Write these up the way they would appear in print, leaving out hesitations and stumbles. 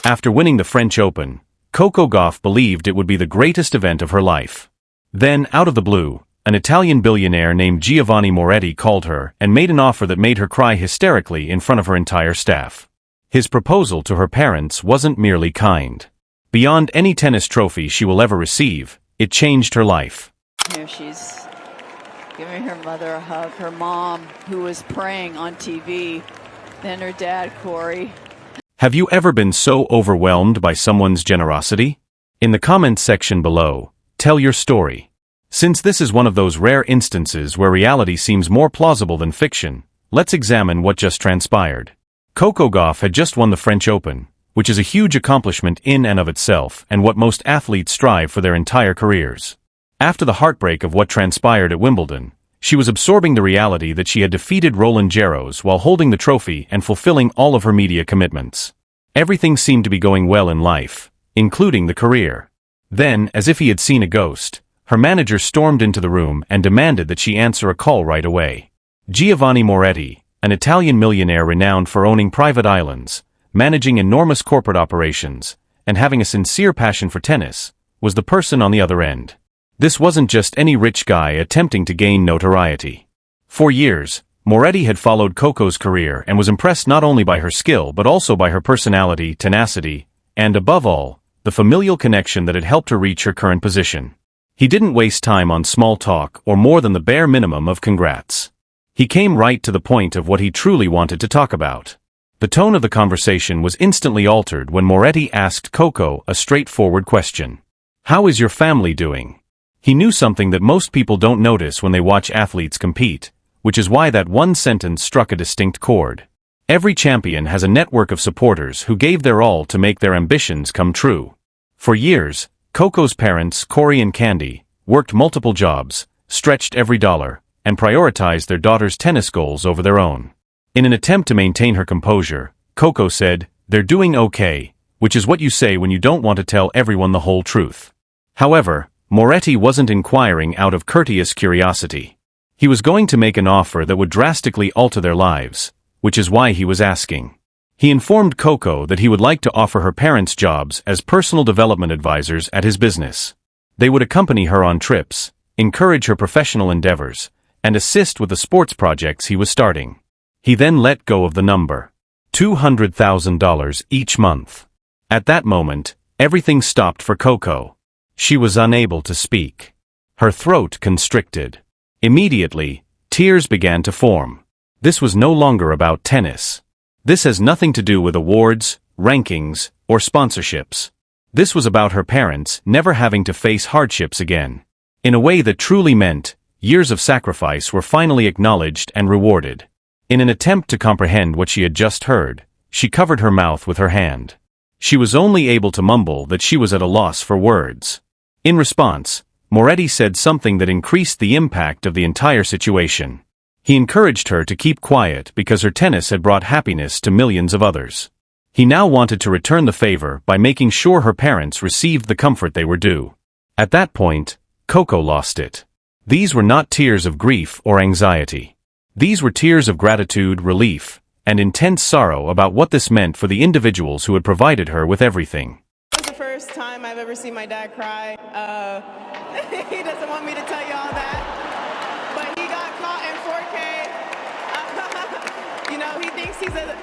After winning the French Open, Coco Gauff believed it would be the greatest event of her life. Then, out of the blue, an Italian billionaire named Giovanni Moretti called her and made an offer that made her cry hysterically in front of her entire staff. His proposal to her parents wasn't merely kind. Beyond any tennis trophy she will ever receive, it changed her life. Here she's giving her mother a hug, her mom, who was praying on TV, then her dad, Corey. Have you ever been so overwhelmed by someone's generosity? In the comments section below, tell your story. Since this is one of those rare instances where reality seems more plausible than fiction, let's examine what just transpired. Coco Gauff had just won the French Open, which is a huge accomplishment in and of itself and what most athletes strive for their entire careers. After the heartbreak of what transpired at Wimbledon, she was absorbing the reality that she had defeated Roland Garros while holding the trophy and fulfilling all of her media commitments. Everything seemed to be going well in life, including the career. Then, as if he had seen a ghost, her manager stormed into the room and demanded that she answer a call right away. Giovanni Moretti, an Italian millionaire renowned for owning private islands, managing enormous corporate operations, and having a sincere passion for tennis, was the person on the other end. This wasn't just any rich guy attempting to gain notoriety. For years, Moretti had followed Coco's career and was impressed not only by her skill but also by her personality, tenacity, and above all, the familial connection that had helped her reach her current position. He didn't waste time on small talk or more than the bare minimum of congrats. He came right to the point of what he truly wanted to talk about. The tone of the conversation was instantly altered when Moretti asked Coco a straightforward question. "How is your family doing?" He knew something that most people don't notice when they watch athletes compete, which is why that one sentence struck a distinct chord. Every champion has a network of supporters who gave their all to make their ambitions come true. For years, Coco's parents, Corey and Candy, worked multiple jobs, stretched every dollar, and prioritized their daughter's tennis goals over their own. In an attempt to maintain her composure, Coco said, "They're doing okay," which is what you say when you don't want to tell everyone the whole truth. However, Moretti wasn't inquiring out of courteous curiosity. He was going to make an offer that would drastically alter their lives, which is why he was asking. He informed Coco that he would like to offer her parents jobs as personal development advisors at his business. They would accompany her on trips, encourage her professional endeavors, and assist with the sports projects he was starting. He then let go of the number, $200,000 each month. At that moment, everything stopped for Coco. She was unable to speak. Her throat constricted. Immediately, tears began to form. This was no longer about tennis. This has nothing to do with awards, rankings, or sponsorships. This was about her parents never having to face hardships again. In a way that truly meant, years of sacrifice were finally acknowledged and rewarded. In an attempt to comprehend what she had just heard, she covered her mouth with her hand. She was only able to mumble that she was at a loss for words. In response, Moretti said something that increased the impact of the entire situation. He encouraged her to keep quiet because her tennis had brought happiness to millions of others. He now wanted to return the favor by making sure her parents received the comfort they were due. At that point, Coco lost it. These were not tears of grief or anxiety. These were tears of gratitude, relief, and intense sorrow about what this meant for the individuals who had provided her with everything. This is the first time I've ever seen my dad cry. He doesn't want me to tell you all that, but he got caught in 4K.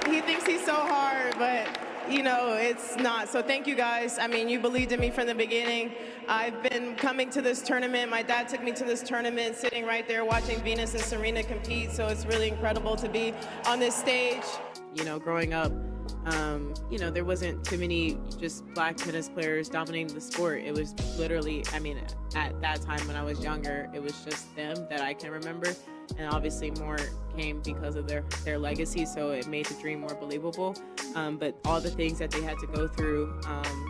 He thinks he's so hard, but it's not. So thank you guys. I mean, you believed in me from the beginning. I've been coming to this tournament. My dad took me to this tournament, sitting right there watching Venus and Serena compete. So it's really incredible to be on this stage. Growing up, there wasn't too many just black tennis players dominating the sport. It was literally, at that time when I was younger, it was just them that I can remember. And obviously more came because of their legacy, so it made the dream more believable. But all the things that they had to go through,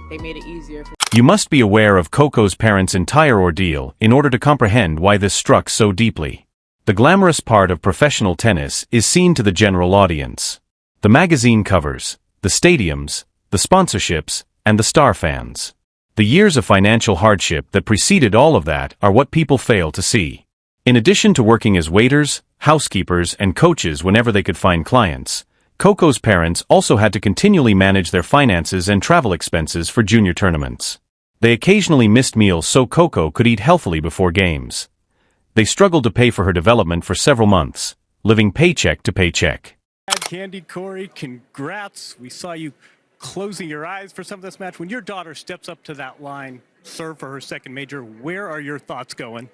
they made it easier. You must be aware of Coco's parents' entire ordeal in order to comprehend why this struck so deeply. The glamorous part of professional tennis is seen to the general audience. The magazine covers, the stadiums, the sponsorships, and the star fans. The years of financial hardship that preceded all of that are what people fail to see. In addition to working as waiters, housekeepers, and coaches whenever they could find clients, Coco's parents also had to continually manage their finances and travel expenses for junior tournaments. They occasionally missed meals so Coco could eat healthily before games. They struggled to pay for her development for several months, living paycheck to paycheck. Candy, Corey, congrats. We saw you closing your eyes for some of this match. When your daughter steps up to that line, serve for her second major, where are your thoughts going?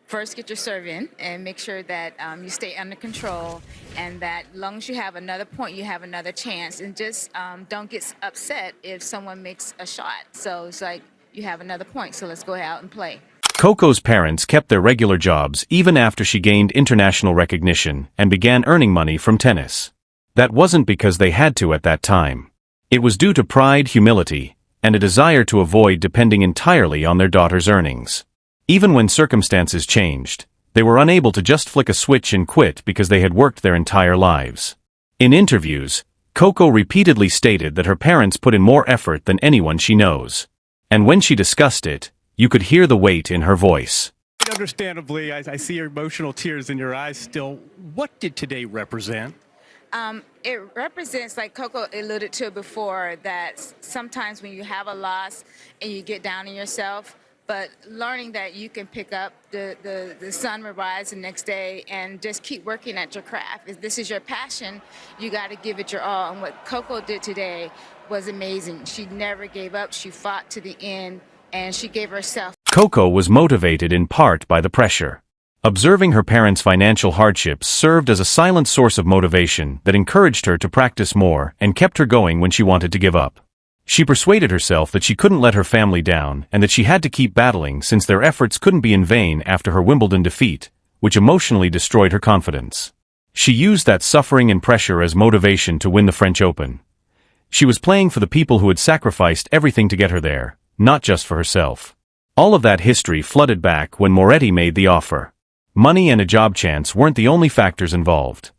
First, get your serve in and make sure that you stay under control, and that as long as you have another point, you have another chance. And just don't get upset if someone makes a shot. So it's like you have another point, so let's go out and play. Coco's parents kept their regular jobs even after she gained international recognition and began earning money from tennis. That wasn't because they had to at that time. It was due to pride, humility, and a desire to avoid depending entirely on their daughter's earnings. Even when circumstances changed, they were unable to just flick a switch and quit because they had worked their entire lives. In interviews, Coco repeatedly stated that her parents put in more effort than anyone she knows. And when she discussed it, you could hear the weight in her voice. Understandably, I see your emotional tears in your eyes still. What did today represent? It represents, like Coco alluded to before, that sometimes when you have a loss and you get down on yourself, but learning that you can pick up, the sun will rise the next day, and just keep working at your craft. If this is your passion, you got to give it your all. And what Coco did today was amazing. She never gave up. She fought to the end, and she gave herself. Coco was motivated in part by the pressure. Observing her parents' financial hardships served as a silent source of motivation that encouraged her to practice more and kept her going when she wanted to give up. She persuaded herself that she couldn't let her family down and that she had to keep battling since their efforts couldn't be in vain after her Wimbledon defeat, which emotionally destroyed her confidence. She used that suffering and pressure as motivation to win the French Open. She was playing for the people who had sacrificed everything to get her there, not just for herself. All of that history flooded back when Moretti made the offer. Money and a job chance weren't the only factors involved.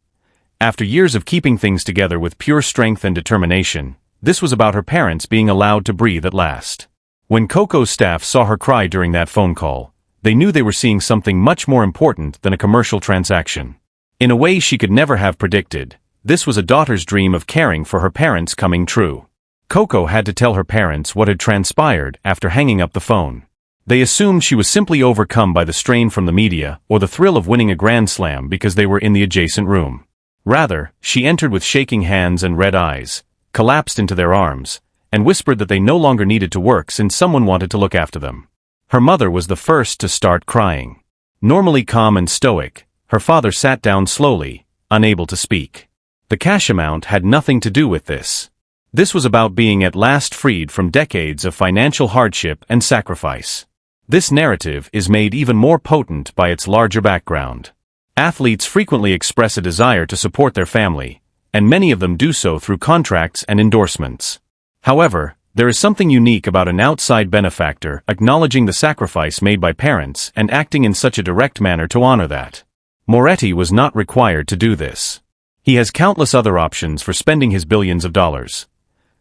After years of keeping things together with pure strength and determination, this was about her parents being allowed to breathe at last. When Coco's staff saw her cry during that phone call, they knew they were seeing something much more important than a commercial transaction. In a way she could never have predicted, this was a daughter's dream of caring for her parents coming true. Coco had to tell her parents what had transpired after hanging up the phone. They assumed she was simply overcome by the strain from the media or the thrill of winning a Grand Slam because they were in the adjacent room. Rather, she entered with shaking hands and red eyes, collapsed into their arms, and whispered that they no longer needed to work since someone wanted to look after them. Her mother was the first to start crying. Normally calm and stoic, her father sat down slowly, unable to speak. The cash amount had nothing to do with this. This was about being at last freed from decades of financial hardship and sacrifice. This narrative is made even more potent by its larger background. Athletes frequently express a desire to support their family, and many of them do so through contracts and endorsements. However, there is something unique about an outside benefactor acknowledging the sacrifice made by parents and acting in such a direct manner to honor that. Moretti was not required to do this. He has countless other options for spending his billions of dollars.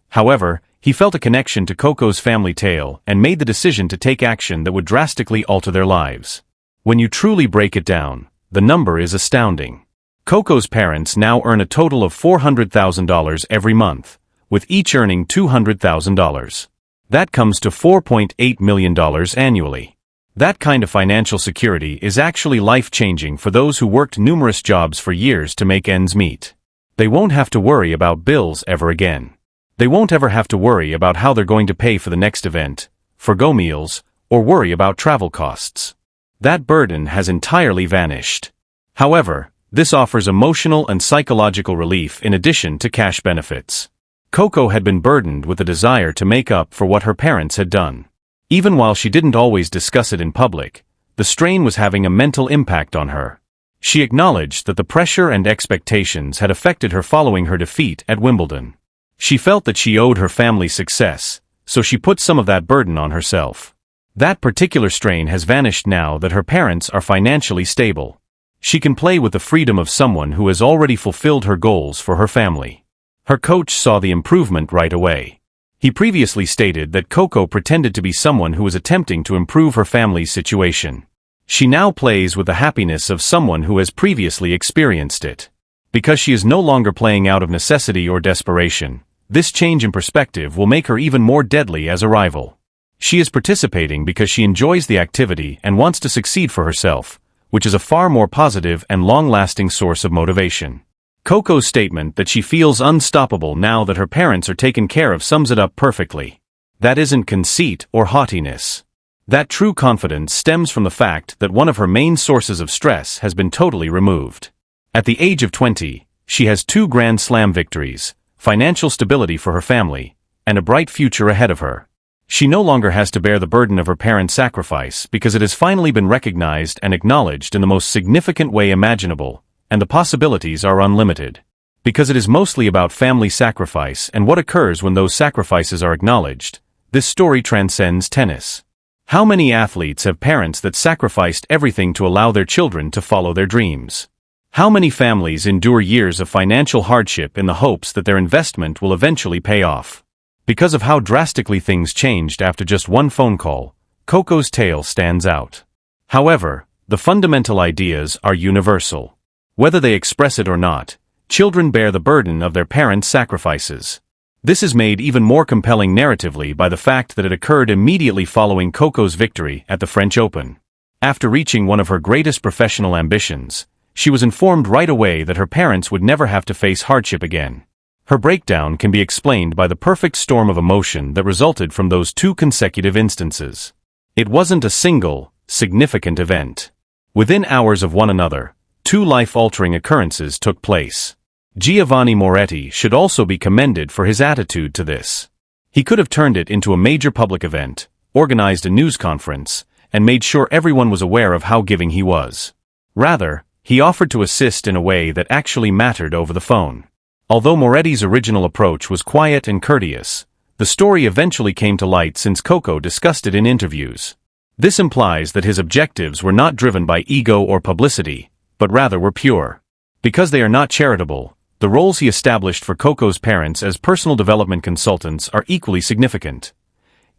However, he felt a connection to Coco's family tale and made the decision to take action that would drastically alter their lives. When you truly break it down, the number is astounding. Coco's parents now earn a total of $400,000 every month, with each earning $200,000. That comes to $4.8 million annually. That kind of financial security is actually life-changing for those who worked numerous jobs for years to make ends meet. They won't have to worry about bills ever again. They won't ever have to worry about how they're going to pay for the next event, forgo meals, or worry about travel costs. That burden has entirely vanished. However, this offers emotional and psychological relief in addition to cash benefits. Coco had been burdened with a desire to make up for what her parents had done. Even while she didn't always discuss it in public, the strain was having a mental impact on her. She acknowledged that the pressure and expectations had affected her following her defeat at Wimbledon. She felt that she owed her family success, so she put some of that burden on herself. That particular strain has vanished now that her parents are financially stable. She can play with the freedom of someone who has already fulfilled her goals for her family. Her coach saw the improvement right away. He previously stated that Coco pretended to be someone who was attempting to improve her family's situation. She now plays with the happiness of someone who has previously experienced it. Because she is no longer playing out of necessity or desperation, this change in perspective will make her even more deadly as a rival. She is participating because she enjoys the activity and wants to succeed for herself, which is a far more positive and long-lasting source of motivation. Coco's statement that she feels unstoppable now that her parents are taken care of sums it up perfectly. That isn't conceit or haughtiness. That true confidence stems from the fact that one of her main sources of stress has been totally removed. At the age of 20, she has 2 Grand Slam victories, financial stability for her family, and a bright future ahead of her. She no longer has to bear the burden of her parents' sacrifice because it has finally been recognized and acknowledged in the most significant way imaginable, and the possibilities are unlimited. Because it is mostly about family sacrifice and what occurs when those sacrifices are acknowledged, this story transcends tennis. How many athletes have parents that sacrificed everything to allow their children to follow their dreams? How many families endure years of financial hardship in the hopes that their investment will eventually pay off? Because of how drastically things changed after just one phone call, Coco's tale stands out. However, the fundamental ideas are universal. Whether they express it or not, children bear the burden of their parents' sacrifices. This is made even more compelling narratively by the fact that it occurred immediately following Coco's victory at the French Open. After reaching one of her greatest professional ambitions, she was informed right away that her parents would never have to face hardship again. Her breakdown can be explained by the perfect storm of emotion that resulted from those 2 consecutive instances. It wasn't a single, significant event. Within hours of one another, 2 life-altering occurrences took place. Giovanni Moretti should also be commended for his attitude to this. He could have turned it into a major public event, organized a news conference, and made sure everyone was aware of how giving he was. Rather, he offered to assist in a way that actually mattered over the phone. Although Moretti's original approach was quiet and courteous, the story eventually came to light since Coco discussed it in interviews. This implies that his objectives were not driven by ego or publicity, but rather were pure. Because they are not charitable, the roles he established for Coco's parents as personal development consultants are equally significant.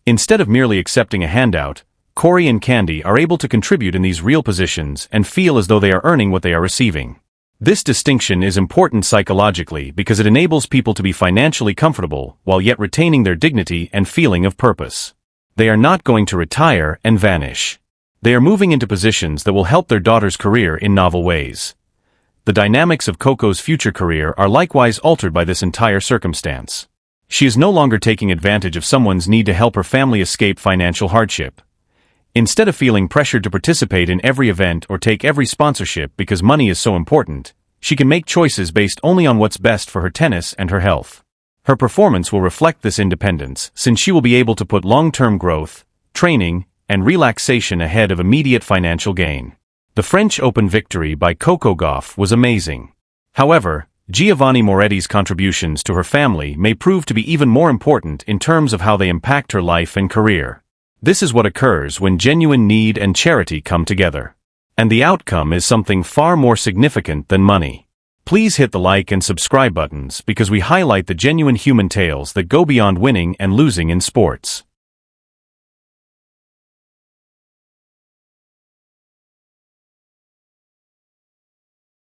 Instead of merely accepting a handout, Corey and Candy are able to contribute in these real positions and feel as though they are earning what they are receiving. This distinction is important psychologically because it enables people to be financially comfortable while yet retaining their dignity and feeling of purpose. They are not going to retire and vanish. They are moving into positions that will help their daughter's career in novel ways. The dynamics of Coco's future career are likewise altered by this entire circumstance. She is no longer taking advantage of someone's need to help her family escape financial hardship. Instead of feeling pressured to participate in every event or take every sponsorship because money is so important, she can make choices based only on what's best for her tennis and her health. Her performance will reflect this independence, since she will be able to put long-term growth, training, and relaxation ahead of immediate financial gain. The French Open victory by Coco Gauff was amazing. However, Giovanni Moretti's contributions to her family may prove to be even more important in terms of how they impact her life and career. This is what occurs when genuine need and charity come together. And the outcome is something far more significant than money. Please hit the like and subscribe buttons because we highlight the genuine human tales that go beyond winning and losing in sports.